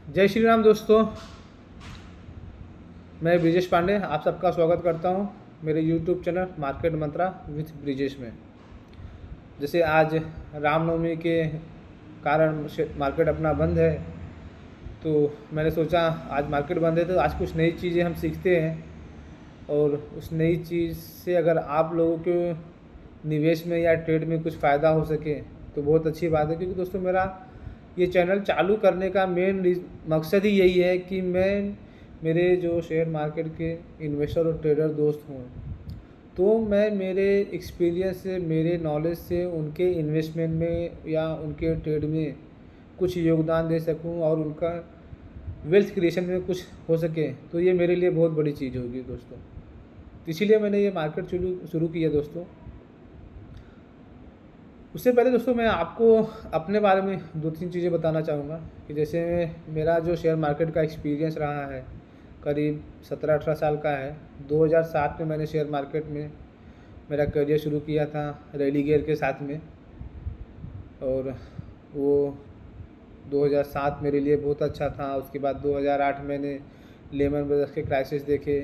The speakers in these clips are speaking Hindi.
जय श्री राम दोस्तों। मैं ब्रिजेश पांडे आप सबका स्वागत करता हूं मेरे YouTube channel market Mantra with Brijesh में। जैसे आज रामनवमी के कारण मार्केट अपना बंद है, तो मैंने सोचा आज मार्केट बंद है तो आज कुछ नई चीज़ें हम सीखते हैं, और उस नई चीज़ से अगर आप लोगों के निवेश में या ट्रेड में कुछ फ़ायदा हो सके तो बहुत अच्छी बात है। क्योंकि दोस्तों मेरा ये चैनल चालू करने का मेन मकसद ही यही है कि मैं मेरे जो शेयर मार्केट के इन्वेस्टर और ट्रेडर दोस्त हों, तो मैं मेरे एक्सपीरियंस से, मेरे नॉलेज से उनके इन्वेस्टमेंट में या उनके ट्रेड में कुछ योगदान दे सकूं और उनका वेल्थ क्रिएशन में कुछ हो सके, तो ये मेरे लिए बहुत बड़ी चीज़ होगी दोस्तों। तो इसीलिए मैंने ये मार्केट शुरू किया दोस्तों। उससे पहले दोस्तों मैं आपको अपने बारे में 2-3 चीज़ें बताना चाहूँगा कि जैसे मेरा जो शेयर मार्केट का एक्सपीरियंस रहा है करीब 17-18 साल का है। 2007 में मैंने शेयर मार्केट में मेरा करियर शुरू किया था रेलिगेयर के साथ में, और वो 2007 मेरे लिए बहुत अच्छा था। उसके बाद 2008 मैंने लेमन ब्रदर्स के क्राइसिस देखे।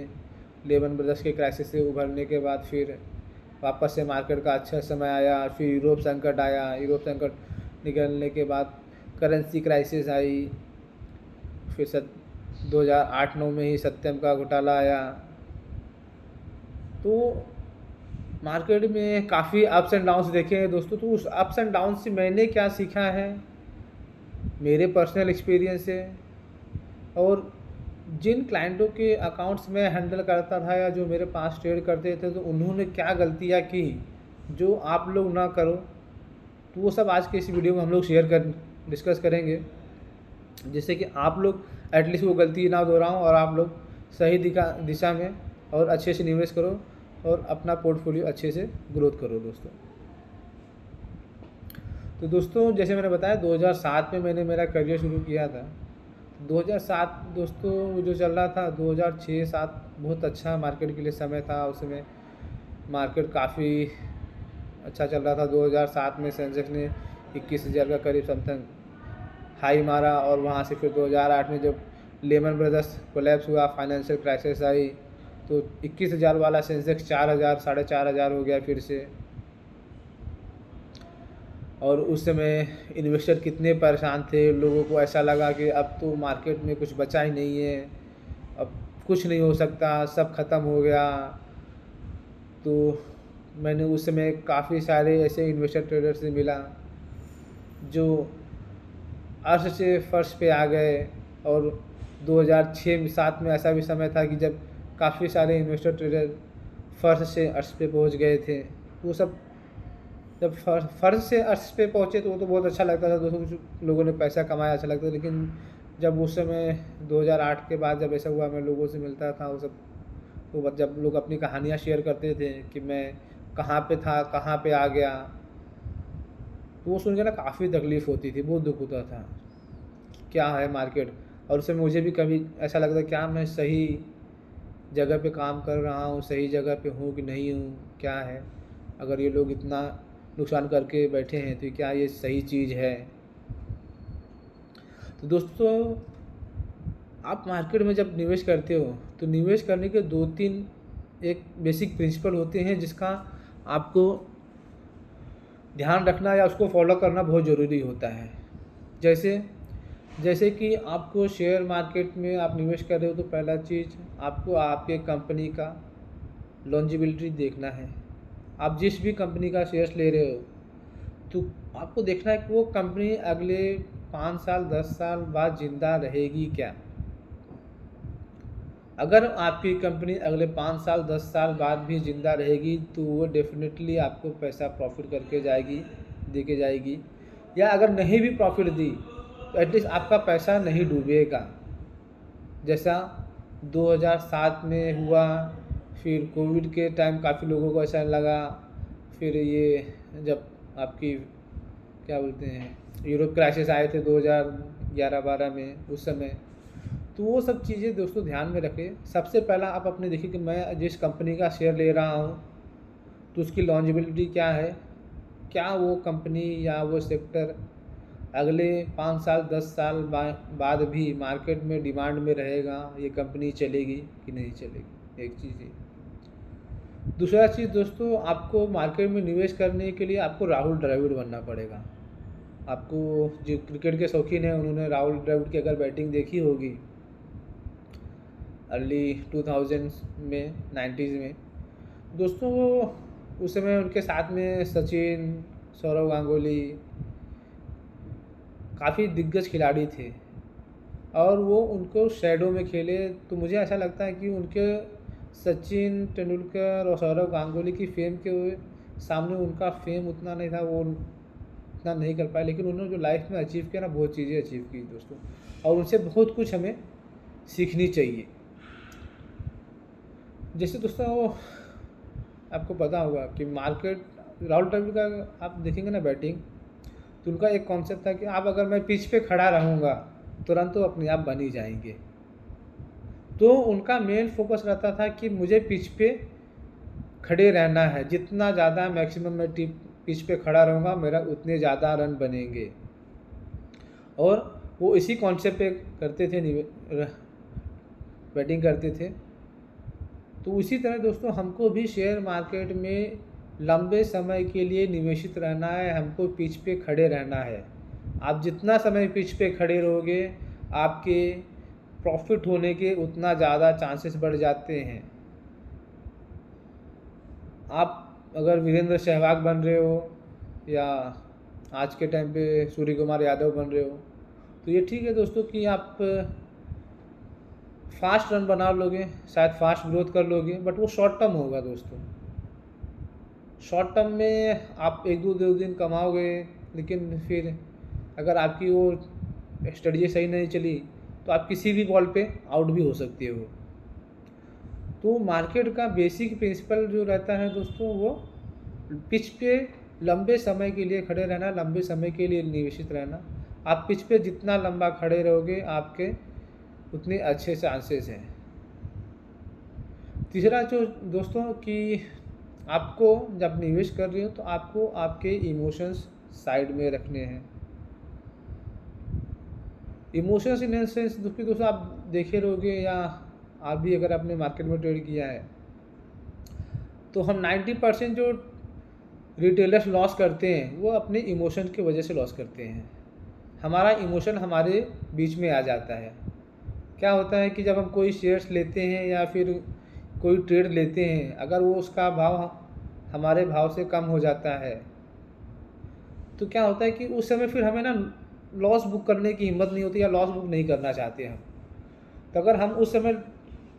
लेमन ब्रदर्स के क्राइसिस से उभरने के बाद फिर वापस से मार्केट का अच्छा समय आया। फिर यूरोप संकट आया। यूरोप संकट निकलने के बाद करेंसी क्राइसिस आई। फिर 2008-9 में ही सत्यम का घोटाला आया। तो मार्केट में काफ़ी अप्स एंड डाउन्स देखे हैं दोस्तों। तो उस अप्स एंड डाउन से मैंने क्या सीखा है, मेरे पर्सनल एक्सपीरियंस से, और जिन क्लाइंटों के अकाउंट्स में हैंडल करता था या जो मेरे पास ट्रेड करते थे, तो उन्होंने क्या गलतियाँ की जो आप लोग ना करो, तो वो सब आज के इस वीडियो में हम लोग डिस्कस करेंगे, जिससे कि आप लोग एटलीस्ट वो गलती ना दोहराओ और आप लोग सही दिशा में और अच्छे से निवेश करो और अपना पोर्टफोलियो अच्छे से ग्रोथ करो दोस्तों। तो दोस्तों जैसे मैंने बताया 2007 में मैंने मेरा करियर शुरू किया था। 2007 दोस्तों जो चल रहा था, 2006-07 बहुत अच्छा मार्केट के लिए समय था। उस समय मार्केट काफ़ी अच्छा चल रहा था। 2007 में सेंसेक्स ने 21,000 का करीब समथिंग हाई मारा, और वहाँ से फिर 2008 में जब लेमन ब्रदर्स कोलैप्स हुआ, फाइनेंशियल क्राइसिस आई, तो 21,000 वाला सेंसेक्स 4,000 4,500 हो गया फिर से। और उस समय इन्वेस्टर कितने परेशान थे, लोगों को ऐसा लगा कि अब तो मार्केट में कुछ बचा ही नहीं है, अब कुछ नहीं हो सकता, सब ख़त्म हो गया। तो मैंने उस समय काफ़ी सारे ऐसे इन्वेस्टर ट्रेडर से मिला जो अर्श से फर्श पे आ गए। और 2006-07 में ऐसा भी समय था कि जब काफ़ी सारे इन्वेस्टर ट्रेडर फर्श से अर्श पे पहुंच गए थे। वो सब जब फर्श से अर्श पे पहुंचे तो वो तो बहुत अच्छा लगता था दोस्तों, कुछ लोगों ने पैसा कमाया, अच्छा लगता था। लेकिन जब उस समय 2008 के बाद जब ऐसा हुआ, मैं लोगों से मिलता था, वो सब तो जब लोग अपनी कहानियाँ शेयर करते थे कि मैं कहाँ पे था, कहाँ पे आ गया, तो वो सुन के ना काफ़ी तकलीफ़ होती थी, बहुत दुख होता था क्या है मार्केट। और उससे मुझे भी कभी ऐसा लगता क्या मैं सही जगह पे काम कर रहा हूँ, सही जगह पे हूँ कि नहीं हूँ, क्या है, अगर ये लोग इतना नुकसान करके बैठे हैं तो क्या ये सही चीज़ है। तो दोस्तों आप मार्केट में जब निवेश करते हो तो निवेश करने के 2-3 एक बेसिक प्रिंसिपल होते हैं जिसका आपको ध्यान रखना या उसको फॉलो करना बहुत ज़रूरी होता है। जैसे जैसे कि आपको शेयर मार्केट में आप निवेश कर रहे हो, तो पहला चीज़ आपको आपके कंपनी का लॉन्जिबिलिटी देखना है। आप जिस भी कंपनी का शेयर्स ले रहे हो तो आपको देखना है कि वो कंपनी अगले 5 साल 10 साल बाद ज़िंदा रहेगी क्या। अगर आपकी कंपनी अगले 5 साल 10 साल बाद भी ज़िंदा रहेगी तो वो डेफिनेटली आपको पैसा प्रॉफिट करके जाएगी, दे के जाएगी। या अगर नहीं भी प्रॉफिट दी तो एटलीस्ट आपका पैसा नहीं डूबेगा, जैसा 2007 में हुआ। फिर कोविड के टाइम काफ़ी लोगों को ऐसा लगा। फिर ये जब आपकी क्या बोलते हैं यूरोप क्राइसिस आए थे 2011-12 में, उस समय तो वो सब चीज़ें दोस्तों ध्यान में रखें। सबसे पहला आप अपने देखिए कि मैं जिस कंपनी का शेयर ले रहा हूँ तो उसकी लॉन्जिबिलिटी क्या है, क्या वो कंपनी या वो सेक्टर अगले 5 साल 10 साल बाद भी मार्केट में डिमांड में रहेगा, ये कंपनी चलेगी कि नहीं चलेगी, एक चीज़ है। दूसरा चीज़ दोस्तों, आपको मार्केट में निवेश करने के लिए आपको राहुल द्रविड़ बनना पड़ेगा। आपको जो क्रिकेट के शौकीन हैं उन्होंने राहुल द्रविड़ की अगर बैटिंग देखी होगी अर्ली 2000 में, 90s में दोस्तों, उस समय उनके साथ में सचिन, सौरव गांगुली काफ़ी दिग्गज खिलाड़ी थे और वो उनको शैडो में खेले। तो मुझे ऐसा लगता है कि उनके सचिन तेंदुलकर और सौरव गांगुली की फेम के सामने उनका फेम उतना नहीं था, वो उतना नहीं कर पाए, लेकिन उन्होंने जो लाइफ में अचीव किया ना, बहुत चीज़ें अचीव की दोस्तों, और उनसे बहुत कुछ हमें सीखनी चाहिए। जैसे दोस्तों आपको पता होगा कि मार्केट, राहुल द्रविड़ का आप देखेंगे ना बैटिंग, तो उनका एक कॉन्सेप्ट था कि आप अगर मैं पिच पे खड़ा रहूँगा तुरंत तो अपने आप बन ही जाएंगे। तो उनका मेन फोकस रहता था कि मुझे पिच पे खड़े रहना है, जितना ज़्यादा मैक्सिमम मैं पिच पे खड़ा रहूँगा मेरा उतने ज़्यादा रन बनेंगे, और वो इसी कॉन्सेप्ट पे करते थे, बैटिंग करते थे। तो उसी तरह दोस्तों हमको भी शेयर मार्केट में लंबे समय के लिए निवेशित रहना है, हमको पिच पे खड़े रहना है। आप जितना समय पिच पे खड़े रहोगे आपके प्रॉफिट होने के उतना ज़्यादा चांसेस बढ़ जाते हैं। आप अगर वीरेंद्र सहवाग बन रहे हो या आज के टाइम पे सूर्य कुमार यादव बन रहे हो, तो ये ठीक है दोस्तों कि आप फास्ट रन बना लोगे, शायद फास्ट ग्रोथ कर लोगे, बट वो शॉर्ट टर्म होगा दोस्तों। शॉर्ट टर्म में आप एक दो दिन कमाओगे, लेकिन फिर अगर आपकी वो स्ट्रेटजी सही नहीं चली तो आप किसी भी बॉल पे आउट भी हो सकती हो। तो मार्केट का बेसिक प्रिंसिपल जो रहता है दोस्तों, वो पिच पे लंबे समय के लिए खड़े रहना, लंबे समय के लिए निवेशित रहना। आप पिच पे जितना लंबा खड़े रहोगे आपके उतने अच्छे चांसेस हैं। तीसरा जो दोस्तों कि आपको जब निवेश कर रहे हो तो आपको आपके इमोशंस साइड में रखने हैं। इमोशंस इन द सेंस दोस्तों आप देखे रहोगे या आप भी अगर आपने मार्केट में ट्रेड किया है तो हम 90% जो रिटेलर्स लॉस करते हैं वो अपने इमोशन की वजह से लॉस करते हैं। हमारा इमोशन हमारे बीच में आ जाता है। क्या होता है कि जब हम कोई शेयर्स लेते हैं या फिर कोई ट्रेड लेते हैं, अगर वो उसका भाव हमारे भाव से कम हो जाता है तो क्या होता है कि उस समय फिर हमें ना लॉस बुक करने की हिम्मत नहीं होती या लॉस बुक नहीं करना चाहते हम। तो अगर हम उस समय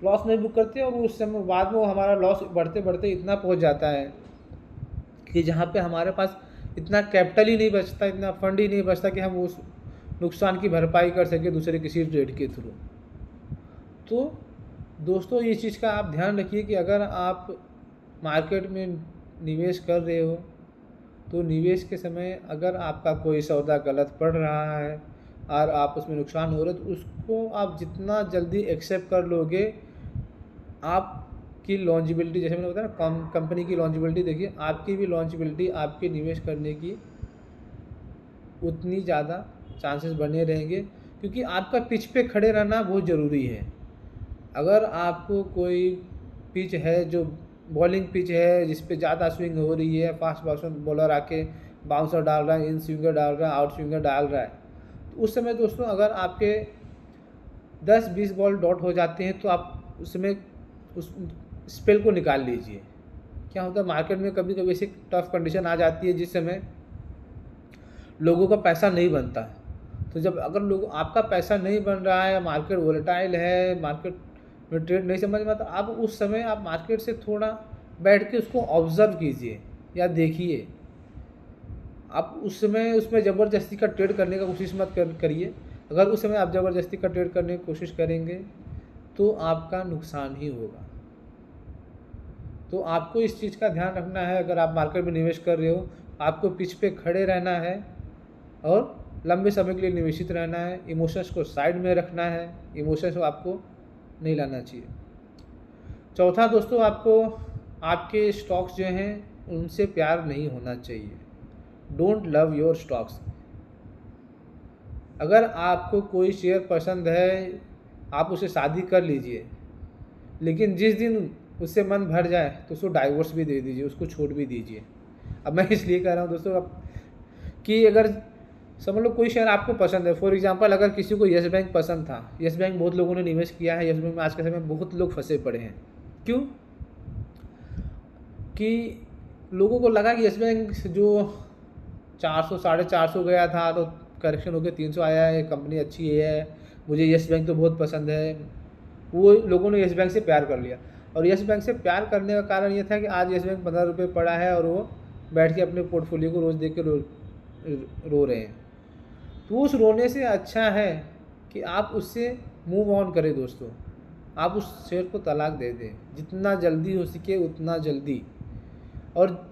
लॉस नहीं बुक करते और उस समय बाद में वो हमारा लॉस बढ़ते बढ़ते इतना पहुंच जाता है कि जहाँ पे हमारे पास इतना कैपिटल ही नहीं बचता, इतना फंड ही नहीं बचता कि हम उस नुकसान की भरपाई कर सकें दूसरे किसी ट्रेड के थ्रू। तो दोस्तों ये चीज़ का आप ध्यान रखिए कि अगर आप मार्केट में निवेश कर रहे हो तो निवेश के समय अगर आपका कोई सौदा गलत पड़ रहा है और आप उसमें नुकसान हो रहा है तो उसको आप जितना जल्दी एक्सेप्ट कर लोगे, आपकी लॉन्जिबिलिटी, जैसे मैंने बताया ना कंपनी की लॉन्जिबिलिटी, देखिए आपकी भी लॉन्जिबिलिटी आपके निवेश करने की उतनी ज़्यादा चांसेस बने रहेंगे, क्योंकि आपका पिच पे खड़े रहना बहुत ज़रूरी है। अगर आपको कोई पिच है जो बॉलिंग पिच है जिस पे ज़्यादा स्विंग हो रही है, फास्ट बॉलर आके बाउंसर डाल रहा है, इन स्विंगर डाल रहा है, आउट स्विंगर डाल रहा है, तो उस समय दोस्तों अगर आपके 10-20 बॉल डॉट हो जाते हैं तो आप उस समय उस स्पेल को निकाल लीजिए। क्या होता है मार्केट में कभी कभी ऐसी टफ कंडीशन आ जाती है जिस समय लोगों का पैसा नहीं बनता। तो जब अगर लोग आपका पैसा नहीं बन रहा है, मार्केट वोलेटाइल है, मार्केट में ट्रेड नहीं समझ में आता, आप उस समय आप मार्केट से थोड़ा बैठ के उसको ऑब्ज़र्व कीजिए या देखिए। आप उस समय उसमें ज़बरदस्ती का ट्रेड करने का कोशिश मत करिए। अगर उस समय आप ज़बरदस्ती का ट्रेड करने की कोशिश करेंगे तो आपका नुकसान ही होगा। तो आपको इस चीज़ का ध्यान रखना है, अगर आप मार्केट में निवेश कर रहे हो आपको पिच पे खड़े रहना है और लंबे समय के लिए निवेशित रहना है। इमोशंस को साइड में रखना है, इमोशंस को आपको नहीं लाना चाहिए। चौथा दोस्तों, आपको आपके स्टॉक्स जो हैं उनसे प्यार नहीं होना चाहिए। Don't love your stocks. अगर आपको कोई शेयर पसंद है, आप उससे शादी कर लीजिए, लेकिन जिस दिन उससे मन भर जाए तो उसको डाइवोर्स भी दे दीजिए, उसको छोड़ भी दीजिए। अब मैं इसलिए कह रहा हूँ दोस्तों, अब कि अगर समझ लो कोई शेयर आपको पसंद है, फॉर एग्जांपल अगर किसी को येस बैंक पसंद था, येस बैंक बहुत लोगों ने निवेश किया है, येस बैंक में आज के समय में बहुत लोग फंसे पड़े हैं। क्यों? कि लोगों को लगा कि येस बैंक जो 400 450 गया था तो करेक्शन होकर 300 आया है, कंपनी अच्छी है, मुझे येस बैंक तो बहुत पसंद है। वो लोगों ने येस बैंक से प्यार कर लिया, और येस बैंक से प्यार करने का कारण ये था कि आज येस बैंक 15 रुपये पड़ा है और वो बैठ के अपने पोर्टफोलियो को रोज़ देख के रो रहे हैं। तो उस रोने से अच्छा है कि आप उससे मूव ऑन करें दोस्तों, आप उस शेयर को तलाक दे दें, जितना जल्दी हो सके उतना जल्दी। और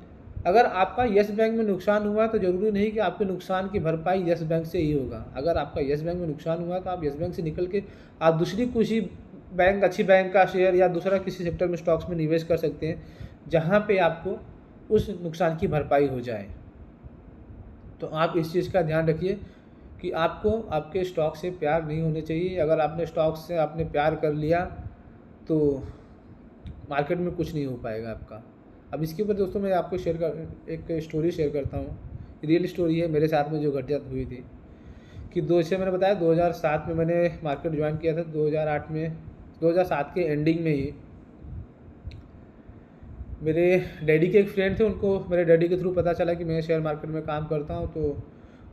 अगर आपका येस बैंक में नुकसान हुआ तो ज़रूरी नहीं कि आपके नुकसान की भरपाई येस बैंक से ही होगा। अगर आपका येस बैंक में नुकसान हुआ तो आप येस बैंक से निकल के आप दूसरी किसी बैंक, अच्छी बैंक का शेयर या दूसरा किसी सेक्टर में स्टॉक्स में निवेश कर सकते हैं, जहाँ पे आपको उस नुकसान की भरपाई हो जाए। तो आप इस चीज़ का ध्यान रखिए कि आपको आपके स्टॉक से प्यार नहीं होने चाहिए। अगर आपने स्टॉक से आपने प्यार कर लिया तो मार्केट में कुछ नहीं हो पाएगा आपका। अब इसके ऊपर दोस्तों मैं आपको एक स्टोरी शेयर करता हूँ। रियल स्टोरी है, मेरे साथ में जो घटना हुई थी कि जैसे मैंने बताया 2007 में मैंने मार्केट ज्वाइन किया था। 2008 में 2007 के एंडिंग में ही मेरे डैडी के एक फ्रेंड थे, उनको मेरे डैडी के थ्रू पता चला कि मैं शेयर मार्केट में काम करता हूँ, तो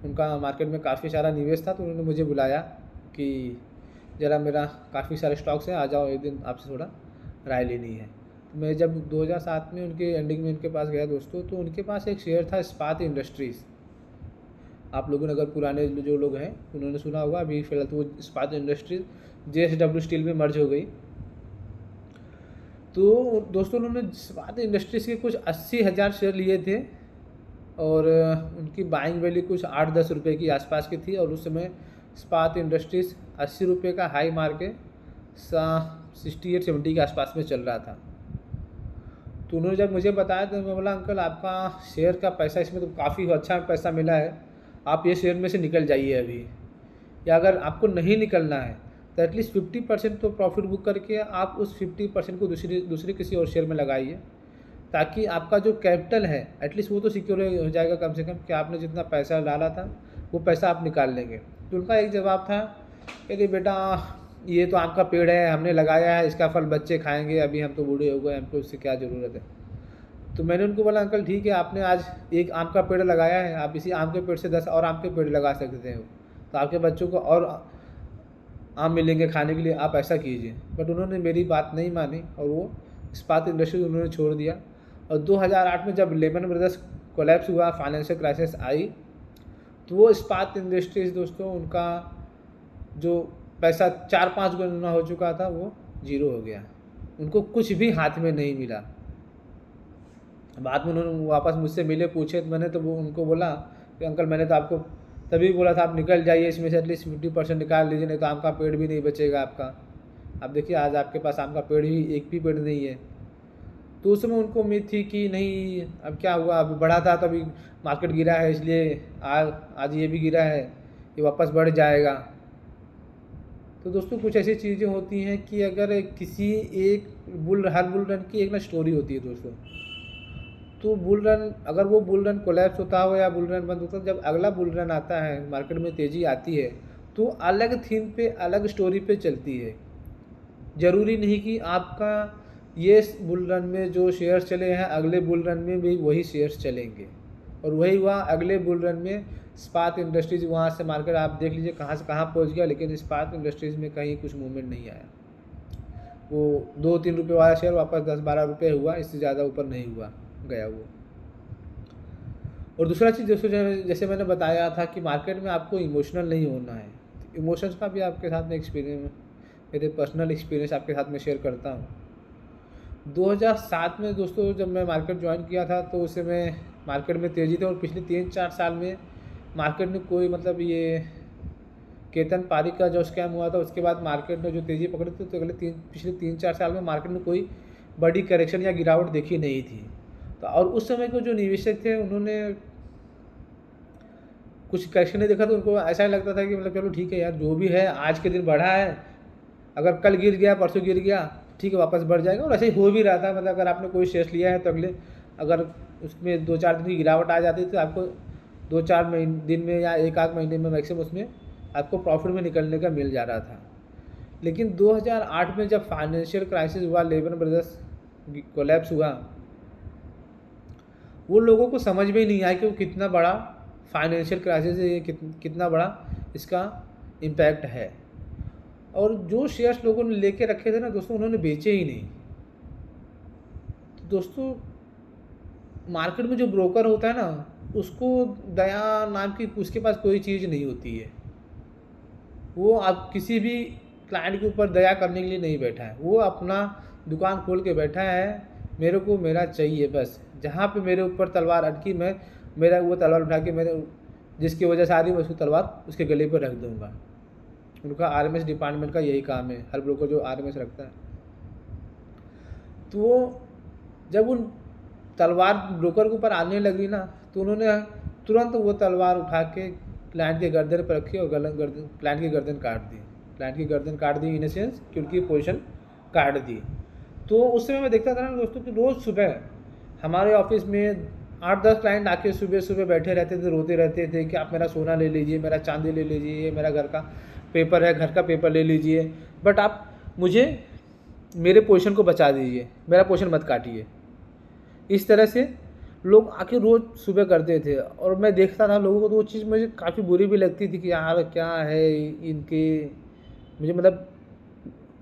उनका मार्केट में काफ़ी सारा निवेश था, तो उन्होंने मुझे बुलाया कि ज़रा मेरा काफ़ी सारे स्टॉक्स हैं, आ जाओ एक दिन आपसे थोड़ा राय लेनी है। तो मैं जब 2007 में उनके एंडिंग में उनके पास गया दोस्तों, तो उनके पास एक शेयर था इस्पात इंडस्ट्रीज़। आप लोगों ने अगर पुराने जो लोग हैं उन्होंने सुना होगा। अभी फिलहाल तो वो इस्पात इंडस्ट्रीज़ JSW स्टील में मर्ज हो गई। तो दोस्तों उन्होंने इस्पात इंडस्ट्रीज़ के कुछ 80,000 शेयर लिए थे, और उनकी बाइंग वैल्यू कुछ 8-10 रुपये की आसपास की थी, और उस समय इस्पात इंडस्ट्रीज़ 80 रुपये का हाई मार के 68-70 के आसपास में चल रहा था। तो उन्होंने जब मुझे बताया तो मैं बोला, अंकल आपका शेयर का पैसा इसमें तो काफ़ी अच्छा पैसा मिला है, आप ये शेयर में से निकल जाइए अभी, या अगर आपको नहीं निकलना है तो एटलीस्ट 50% तो प्रॉफिट बुक करके आप उस 50% को दूसरे किसी और शेयर में लगाइए, ताकि आपका जो कैपिटल है एटलीस्ट वो तो सिक्योर हो जाएगा कम से कम, कि आपने जितना पैसा डाला था वो पैसा आप निकाल लेंगे। तो उनका एक जवाब था कि बेटा ये तो आम का पेड़ है, हमने लगाया है, इसका फल बच्चे खाएंगे, अभी हम तो बूढ़े हो गए, हमको इससे क्या ज़रूरत है। तो मैंने उनको बोला, अंकल ठीक है, आपने आज एक आम का पेड़ लगाया है, आप इसी आम के पेड़ से 10 और आम के पेड़ लगा सकते हो, तो आपके बच्चों को और आम मिलेंगे खाने के लिए, आप ऐसा कीजिए। बट उन्होंने मेरी बात नहीं मानी और वो इस्पात इंडस्ट्री उन्होंने छोड़ दिया। और 2008 में जब लेमन ब्रदर्स कोलैप्स हुआ, फाइनेंशियल क्राइसिस आई, तो वो इस्पात इंडस्ट्रीज़ दोस्तों उनका जो पैसा 4-5 गुना हो चुका था वो ज़ीरो हो गया, उनको कुछ भी हाथ में नहीं मिला। बाद में उन्होंने वापस मुझसे मिले, पूछे, तो मैंने तो वो उनको बोला कि अंकल मैंने तो आपको तभी बोला था आप निकल जाइए इसमें से, एटलीस्ट 50% निकाल लीजिए, नहीं तो आम का पेड़ भी नहीं बचेगा आपका। अब देखिए आज आपके पास आम का पेड़ भी एक भी पेड़ नहीं है। तो उस समय उनको उम्मीद थी कि नहीं अब क्या हुआ, अभी बढ़ा था तो अभी मार्केट गिरा है, इसलिए आज ये भी गिरा है, ये वापस बढ़ जाएगा। तो दोस्तों कुछ ऐसी चीज़ें होती हैं कि अगर किसी एक हर बुल रन की एक ना स्टोरी होती है दोस्तों। तो बुल रन, अगर वो बुल रन कोलैप्स होता हो या बुल रन बंद होता है, जब अगला बुल रन आता है, मार्केट में तेज़ी आती है, तो अलग थीम पे अलग स्टोरी पे चलती है। ज़रूरी नहीं कि आपका ये बुल रन में जो शेयर्स चले हैं अगले बुल रन में भी वही शेयर्स चलेंगे। और वही हुआ अगले बुल रन में। इस्पात इंडस्ट्रीज़ वहाँ से मार्केट आप देख लीजिए कहाँ से कहाँ पहुँच गया, लेकिन इस्पात इंडस्ट्रीज़ में कहीं कुछ मूवमेंट नहीं आया। वो 2-3 रुपये वाला शेयर वापस 10-12 रुपये हुआ, इससे ज़्यादा ऊपर नहीं हुआ गया वो। और दूसरा चीज़ दोस्तों जैसे मैंने बताया था कि मार्केट में आपको इमोशनल नहीं होना है। इमोशंस का भी आपके साथ में एक्सपीरियंस, मेरे पर्सनल एक्सपीरियंस आपके साथ में शेयर करता हूँ। 2007 में दोस्तों जब मैं मार्केट ज्वाइन किया था तो उस समय मार्केट में तेज़ी थी, और पिछले 3-4 साल में मार्केट में कोई मतलब ये केतन पारी का जो स्कैम हुआ था उसके बाद मार्केट में जो तेज़ी पकड़ी थी, तो पिछले 3-4 साल में मार्केट में कोई बड़ी करेक्शन या गिरावट देखी नहीं थी। तो और उस समय को जो निवेशक थे उन्होंने कुछ करेक्शन नहीं देखा तो उनको ऐसा ही लगता था कि मतलब चलो ठीक है यार, जो भी है आज के दिन बढ़ा है, अगर कल गिर गया परसों गिर गया ठीक है वापस बढ़ जाएगा। और ऐसे ही हो भी रहा था। मतलब अगर आपने कोई शेयर्स लिया है तो अगले अगर उसमें 2-4 दिन की गिरावट आ जाती तो आपको 2-4 दिन में या 1 आध महीने में मैक्सिमम उसमें आपको प्रॉफिट में निकलने का मिल जा रहा था। लेकिन 2008 में जब फाइनेंशियल क्राइसिस हुआ, लेमन ब्रदर्स कोलैप्स हुआ, वो लोगों को समझ में ही नहीं आया कि वो कितना बड़ा फाइनेंशियल क्राइसिस है, ये कितना बड़ा इसका इम्पैक्ट है। और जो शेयर्स लोगों ने लेके रखे थे ना दोस्तों, उन्होंने बेचे ही नहीं। तो दोस्तों, मार्केट में जो ब्रोकर होता है ना, उसको दया नाम की उसके पास कोई चीज़ नहीं होती है। वो आप किसी भी क्लाइंट के ऊपर दया करने के लिए नहीं बैठा है। वो अपना दुकान खोल के बैठा है, मेरे को मेरा चाहिए बस। जहाँ पे मेरे ऊपर तलवार अटकी, मैं मेरा वो तलवार उठा के मेरे जिसकी वजह से आ रही मैं उसकी तलवार उसके गले पर रख दूँगा। उनका आरएमएस डिपार्टमेंट का यही काम है, हर ब्रोकर जो आरएमएस रखता है। तो जब उन तलवार ब्रोकर के ऊपर आने लगी ना, तो उन्होंने तुरंत वो तलवार उठा के क्लाइंट के गर्दन पर रखी और क्लाइंट की गर्दन काट दी। क्लाइंट की गर्दन काट दी इन सेंस कि उनकी पोजीशन काट दी। तो उस समय मैं देखता था ना दोस्तों कि रोज़ सुबह हमारे ऑफिस में 8-10 क्लाइंट आके सुबह सुबह बैठे रहते थे, रोते रहते थे कि आप मेरा सोना ले लीजिए, मेरा चांदी ले लीजिए, मेरा घर का पेपर है, घर का पेपर ले लीजिए, बट आप मुझे मेरे पोजीशन को बचा दीजिए, मेरा पोजीशन मत काटिए। इस तरह से लोग आके रोज़ सुबह करते थे। और मैं देखता था लोगों को, तो वो चीज़ मुझे काफ़ी बुरी भी लगती थी कि यार क्या है इनके, मुझे मतलब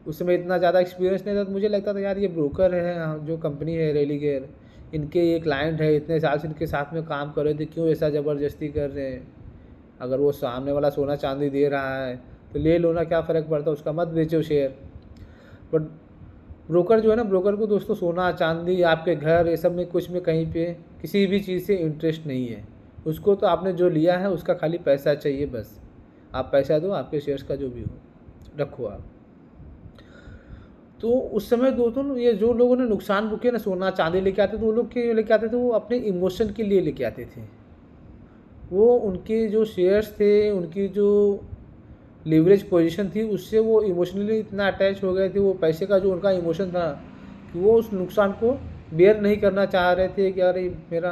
उस समय इतना ज़्यादा एक्सपीरियंस नहीं था। तो मुझे लगता था यार ये ब्रोकर है, जो कंपनी है रेलिगेयर, इनके ये क्लाइंट है, इतने साल से इनके साथ में काम कर रहे थे, क्यों ऐसा ज़बरदस्ती कर रहे हैं। अगर वो सामने वाला सोना चांदी दे रहा है तो ले लो ना, क्या फ़र्क पड़ता है, उसका मत बेचो शेयर। बट ब्रोकर जो है ना, ब्रोकर को दोस्तों सोना चांदी आपके घर ये सब में कुछ में कहीं पे किसी भी चीज़ से इंटरेस्ट नहीं है। उसको तो आपने जो लिया है उसका खाली पैसा चाहिए बस। आप पैसा दो, आपके शेयर्स का जो भी हो रखो आप। तो उस समय दोस्तों ये जो लोगों ने नुकसान भुगते ना, सोना चांदी लेके आते थे, वो लोग क्यों लेके आते थे, वो अपने इमोशन के लिए लेके आते थे। वो उनके जो शेयर्स थे, उनकी जो लीवरेज पोजीशन थी, उससे वो इमोशनली इतना अटैच हो गए थे, वो पैसे का जो उनका इमोशन था कि वो उस नुकसान को बेयर नहीं करना चाह रहे थे कि अरे मेरा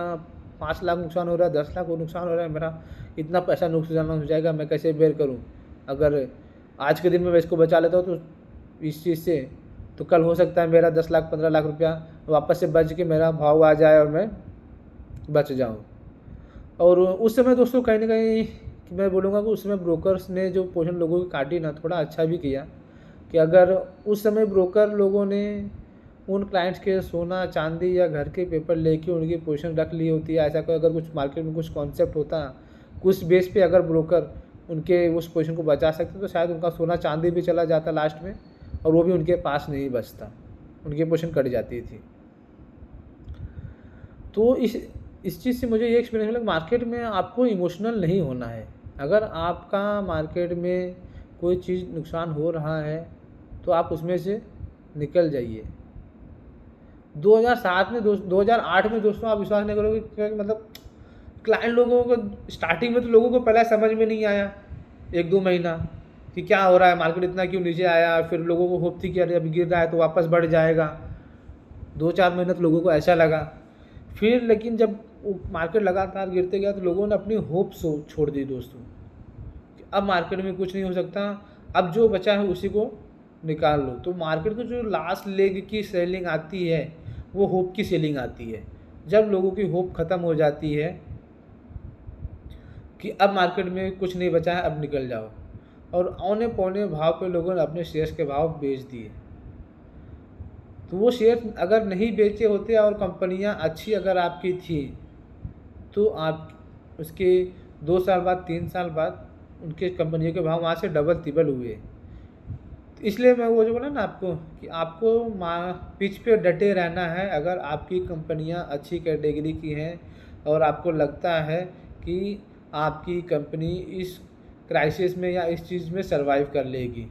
5 लाख नुकसान हो रहा है, 10 लाख नुकसान हो रहा है, मेरा इतना पैसा नुकसान हो जाएगा, मैं कैसे बेयर करूं। अगर आज के दिन में मैं इसको बचा लेता हूँ तो इस चीज़ से, तो कल हो सकता है मेरा 10 लाख 15 लाख रुपया वापस से बच के मेरा भाव आ जाए और मैं बच जाऊँ। और उस समय दोस्तों कहीं ना कहीं कि मैं बोलूँगा कि उस समय ब्रोकर्स ने जो पोजीशन लोगों की काटी ना, थोड़ा अच्छा भी किया कि अगर उस समय ब्रोकर लोगों ने उन क्लाइंट्स के सोना चांदी या घर के पेपर लेके उनकी पोजीशन रख ली होती है, ऐसा कोई अगर कुछ मार्केट में कुछ कॉन्सेप्ट होता, कुछ बेस पे अगर ब्रोकर उनके उस पोजीशन को बचा सकते तो शायद उनका सोना चांदी भी चला जाता लास्ट में, और वो भी उनके पास नहीं बचता, उनकी पोजीशन कट जाती थी। तो इस चीज़ से मुझे ये एक्सपीरियंस मिला कि मार्केट में आपको इमोशनल नहीं होना है। अगर आपका मार्केट में कोई चीज़ नुकसान हो रहा है तो आप उसमें से निकल जाइए। 2007 में 2008 में दोस्तों आप विश्वास नहीं करोगे, क्योंकि मतलब क्लाइंट लोगों को स्टार्टिंग में तो लोगों को पहले समझ में नहीं आया 1-2 महीना कि क्या हो रहा है, मार्केट इतना क्यों नीचे आया। फिर लोगों को होप थी कि अरे अभी गिर रहा है तो वापस बढ़ जाएगा। 2-4 महीने तो लोगों को ऐसा लगा। फिर लेकिन जब मार्केट लगातार गिरते गया तो लोगों ने अपनी होप छोड़ दी दोस्तों कि अब मार्केट में कुछ नहीं हो सकता, अब जो बचा है उसी को निकाल लो। तो मार्केट की जो लास्ट लेग की सेलिंग आती है वो होप की सेलिंग आती है। जब लोगों की होप ख़त्म हो जाती है कि अब मार्केट में कुछ नहीं बचा है, अब निकल जाओ, और औने पौने भाव पे लोगों ने अपने शेयर्स के भाव बेच दिए। तो वो शेयर अगर नहीं बेचे होते और कंपनियां अच्छी अगर आपकी थी तो आप उसके 2 साल बाद 3 साल बाद उनके कंपनियों के भाव वहाँ से डबल तिबल हुए। तो इसलिए मैं वो जो बोला ना आपको कि आपको पिच पे डटे रहना है। अगर आपकी कंपनियां अच्छी कैटेगरी की हैं और आपको लगता है कि आपकी कंपनी इस क्राइसिस में या इस चीज़ में सरवाइव कर लेगी,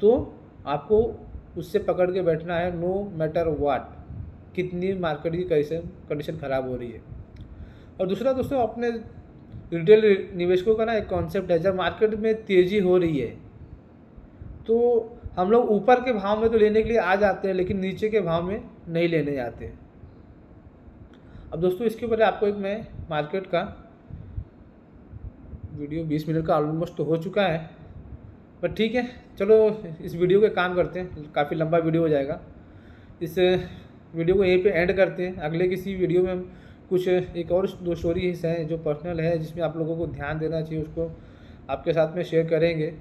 तो आपको उससे पकड़ के बैठना है, नो मैटर व्हाट, कितनी मार्केट की कंडीशन ख़राब हो रही है। और दूसरा दोस्तों, अपने रिटेल निवेशकों का ना एक कॉन्सेप्ट है, जब मार्केट में तेज़ी हो रही है तो हम लोग ऊपर के भाव में तो लेने के लिए आ जाते हैं, लेकिन नीचे के भाव में नहीं लेने जाते। अब दोस्तों इसके ऊपर आपको एक मैं मार्केट का वीडियो 20 मिनट का ऑलमोस्ट तो हो चुका है, पर ठीक है, चलो इस वीडियो के काम करते हैं, काफ़ी लंबा वीडियो हो जाएगा। इस वीडियो को यहीं पे एंड करते हैं। अगले किसी वीडियो में हम कुछ एक और 2 स्टोरीज हैं जो पर्सनल है, जिसमें आप लोगों को ध्यान देना चाहिए, उसको आपके साथ में शेयर करेंगे।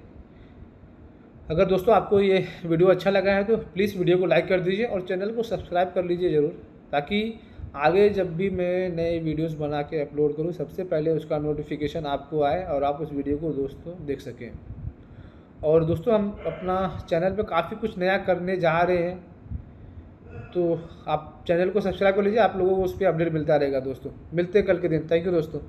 अगर दोस्तों आपको ये वीडियो अच्छा लगा है तो प्लीज़ वीडियो को लाइक कर दीजिए और चैनल को सब्सक्राइब कर लीजिए ज़रूर, ताकि आगे जब भी मैं नए वीडियोस बना के अपलोड करूँ सबसे पहले उसका नोटिफिकेशन आपको आए और आप उस वीडियो को दोस्तों देख सकें। और दोस्तों हम अपना चैनल पे काफ़ी कुछ नया करने जा रहे हैं, तो आप चैनल को सब्सक्राइब कर लीजिए, आप लोगों को उस पर अपडेट मिलता रहेगा। दोस्तों मिलते हैं कल के दिन। थैंक यू दोस्तों।